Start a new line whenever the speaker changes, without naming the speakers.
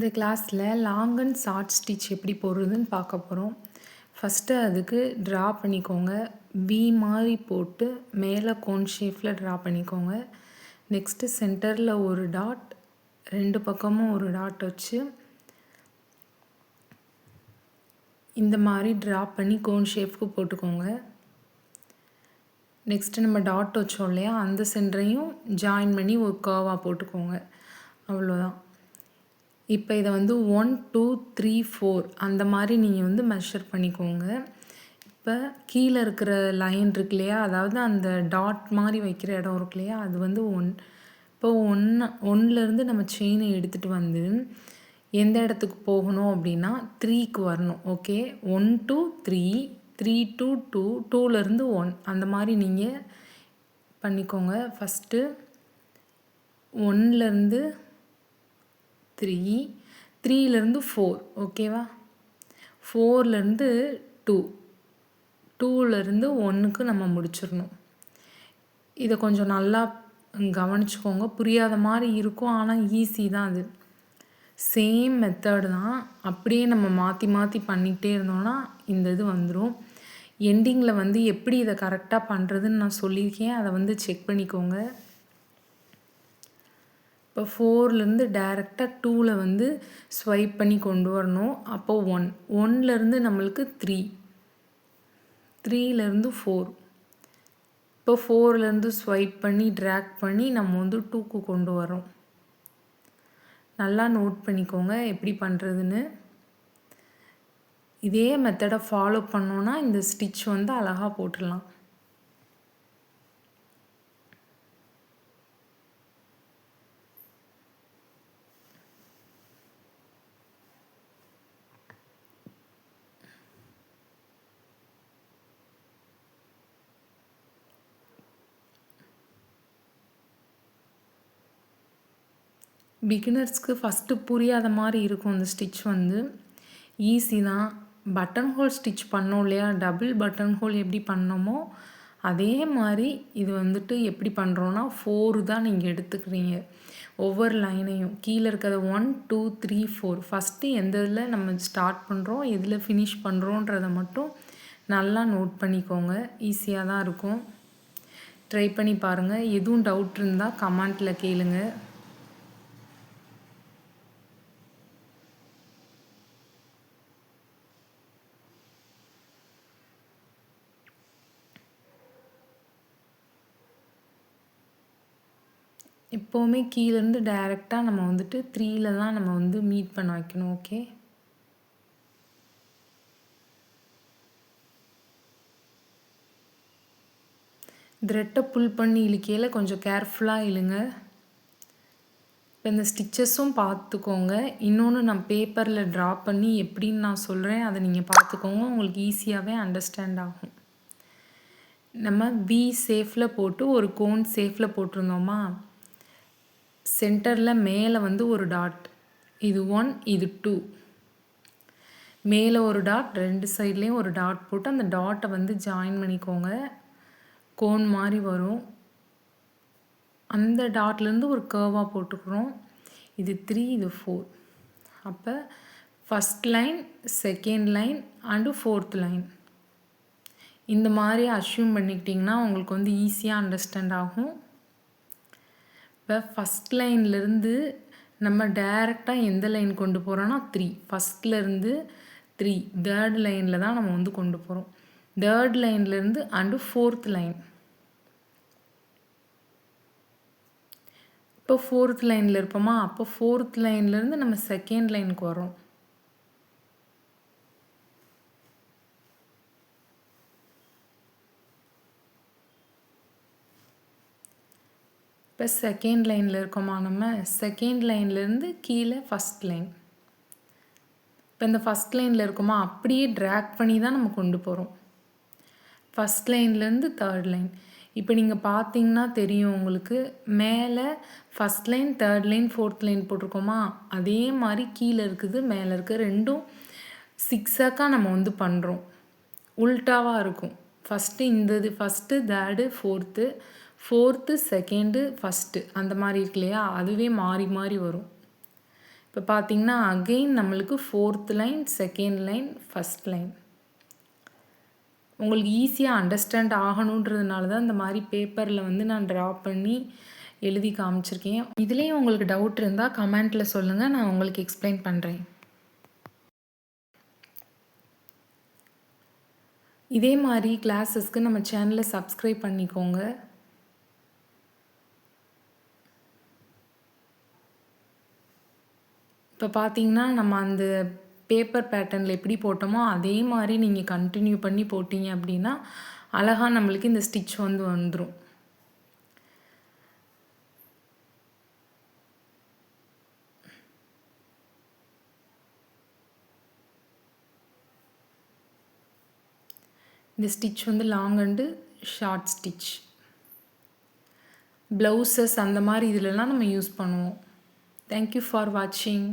இந்த கிளாஸில் long and short stitch எப்படி போடுறதுன்னு பார்க்க போகிறோம். ஃபஸ்ட்டு அதுக்கு ட்ரா பண்ணிக்கோங்க. வி மாதிரி போட்டு மேலே கோன் ஷேப்பில் ட்ரா பண்ணிக்கோங்க. நெக்ஸ்ட்டு சென்டரில் ஒரு டாட், ரெண்டு பக்கமும் ஒரு டாட் வச்சு இந்த மாதிரி ட்ரா பண்ணி கோன் ஷேப்புக்கு போட்டுக்கோங்க. நெக்ஸ்ட்டு நம்ம டாட் வச்சோம் இல்லையா, அந்த சென்டரையும் ஜாயின் பண்ணி ஒரு கர்வாக போட்டுக்கோங்க. அவ்வளோதான். இப்போ இதை 1 2 3 4 அந்த மாதிரி நீங்கள் மெஷர் பண்ணிக்கோங்க. இப்போ கீழே இருக்கிற லைன் இருக்கு இல்லையா, அதாவது அந்த டாட் மாதிரி வைக்கிற இடம் இருக்கு இல்லையா, அது 1. இப்போ ஒன்றுலேருந்து நம்ம செயினை எடுத்துகிட்டு வந்து எந்த இடத்துக்கு போகணும் அப்படின்னா 3க்கு வரணும். ஓகே, 1 to 3, 3 to 2, 2லேருந்து 1 அந்த மாதிரி நீங்கள் பண்ணிக்கோங்க. ஃபஸ்ட்டு 1லேருந்து 3, 3லேருந்து 4, ஓகேவா, 4லேருந்து 2, 2லேருந்து 1க்கு நம்ம முடிச்சிடணும். இதை கொஞ்சம் நல்லா கவனிச்சுக்கோங்க. புரியாத மாதிரி இருக்கும், ஆனால் ஈஸி தான். அது சேம் மெத்தடு தான். அப்படியே நம்ம மாற்றி மாற்றி பண்ணிகிட்டே இருந்தோன்னா இந்த இது வந்துடும். எண்டிங்கில் எப்படி இதை கரெக்டாக பண்ணுறதுன்னு நான் சொல்லியிருக்கேன், அதை செக் பண்ணிக்கோங்க. இப்போ 4லேருந்து டேரெக்டாக 2ல் ஸ்வைப் பண்ணி கொண்டு வரணும். அப்போ 1, 1லேருந்து நம்மளுக்கு 3, 3லேருந்து 4. இப்போ 4லேருந்து ஸ்வைப் பண்ணி ட்ராக் பண்ணி நம்ம 2க்கு கொண்டு வரோம். நல்லா நோட் பண்ணிக்கோங்க எப்படி பண்ணுறதுன்னு. இதே மெத்தடை ஃபாலோ பண்ணோன்னா இந்த ஸ்டிச் அழகாக போட்டுடலாம். பிகினர்ஸ்க்கு ஃபஸ்ட்டு புரியாத மாதிரி இருக்கும். இந்த ஸ்டிச் ஈஸி தான். பட்டன் ஹோல் ஸ்டிச் பண்ணோம் இல்லையா, டபுள் பட்டன் ஹோல் எப்படி பண்ணோமோ அதே மாதிரி இது எப்படி பண்ணுறோன்னா 4 தான் நீங்கள் எடுத்துக்கிறீங்க. ஒவ்வொரு லைனையும் கீழே இருக்கிறத 1 2 3 4 ஃபஸ்ட்டு எந்த இதில் நம்ம ஸ்டார்ட் பண்ணுறோம், எதில் ஃபினிஷ் பண்ணுறோன்றதை மட்டும் நல்லா நோட் பண்ணிக்கோங்க. ஈஸியாக தான் இருக்கும். ட்ரை பண்ணி பாருங்கள். எதுவும் டவுட் இருந்தால் கமெண்ட்டில் கேளுங்க. எப்போவுமே கீழேருந்து டைரெக்டாக நம்ம 3ல் தான் நம்ம மீட் பண்ண வைக்கணும். ஓகே, த்ரெட்டை புல் பண்ணி இழுக்கையில் கொஞ்சம் கேர்ஃபுல்லாக இழுங்க. இப்போ இந்த ஸ்டிச்சஸும் பார்த்துக்கோங்க. இன்னொன்று நான் பேப்பரில் ட்ரா பண்ணி எப்படின்னு நான் சொல்கிறேன், அதை நீங்கள் பார்த்துக்கோங்க. உங்களுக்கு ஈஸியாகவே அண்டர்ஸ்டாண்ட் ஆகும். நம்ம வி ஷேப்பில் போட்டு ஒரு கோன் ஷேப்பில் போட்டிருந்தோமா, சென்டரில் மேலே ஒரு டாட், இது 1 இது 2, மேலே ஒரு டாட், ரெண்டு சைட்லேயும் ஒரு டாட் போட்டு அந்த டாட்டை ஜாயின் பண்ணிக்கோங்க. கோன் மாதிரி வரும். அந்த டாட்லேருந்து ஒரு கர்வாக போட்டுக்கிறோம். இது 3, இது 4. அப்போ first line, second line and 4th line இந்த மாதிரி அஷ்யூம் பண்ணிக்கிட்டிங்கன்னா உங்களுக்கு ஈஸியாக அண்டர்ஸ்டாண்ட் ஆகும். இப்போ ஃபஸ்ட் லைன்லேருந்து நம்ம டைரெக்டாக எந்த லைன் கொண்டு போகிறோன்னா 3, ஃபஸ்ட்லேருந்து 3 தேர்ட் லைனில் தான் நம்ம கொண்டு போகிறோம். தேர்ட் லைன்லேருந்து அண்டு 4th லைன். இப்போ 4th லைனில் இருப்போமா, அப்போ 4th லைன்லேருந்து நம்ம செகண்ட் லைனுக்கு வரோம். இப்போ செகண்ட் லைனில் இருக்கோமா, நம்ம செகண்ட் லைன்லேருந்து கீழே ஃபஸ்ட் லைன். இப்போ இந்த ஃபஸ்ட் லைனில் இருக்கோமா, அப்படியே ட்ராக் பண்ணி தான் நம்ம கொண்டு போகிறோம். ஃபஸ்ட் லைன்லேருந்து தேர்ட் லைன். இப்போ நீங்கள் பார்த்தீங்கன்னா தெரியும் உங்களுக்கு, மேலே first line, third line, 4th line போட்டிருக்கோமா, அதே மாதிரி கீழே இருக்குது மேலே இருக்குது. ரெண்டும் சிக்ஸாக்காக நம்ம பண்ணுறோம். உல்ட்டாவாக இருக்கும். ஃபஸ்ட்டு இந்த இது first, third, 4th, second, first அந்த மாதிரி இருக்கு இல்லையா, அதுவே மாறி மாறி வரும். இப்போ பார்த்தீங்கன்னா அகெயின் நம்மளுக்கு 4th line, 2nd line, 1st line. உங்களுக்கு ஈஸியாக அண்டர்ஸ்டாண்ட் ஆகணுன்றதுனால தான் இந்த மாதிரி பேப்பரில் வந்து நான் ட்ரா பண்ணி எழுதி காமிச்சிருக்கேன். இதுலேயும் உங்களுக்கு டவுட் இருந்தால் கமெண்ட்டில் சொல்லுங்கள், நான் உங்களுக்கு எக்ஸ்பிளைன் பண்ணுறேன். இதே மாதிரி கிளாஸஸ்க்கு நம்ம சேனலை சப்ஸ்கிரைப் பண்ணிக்கோங்க. இப்போ பார்த்தீங்கன்னா நம்ம அந்த பேப்பர் பேட்டர்னில் எப்படி போட்டோமோ அதே மாதிரி நீங்கள் கண்டினியூ பண்ணி போட்டிங்க அப்படின்னா அழகாக நம்மளுக்கு இந்த ஸ்டிச் வந்து வந்துடும். இந்த ஸ்டிச் வந்து long and short stitch. Blouses அந்த மாதிரி இதிலெல்லாம் நம்ம யூஸ் பண்ணுவோம். தேங்க்யூ ஃபார் வாட்சிங்.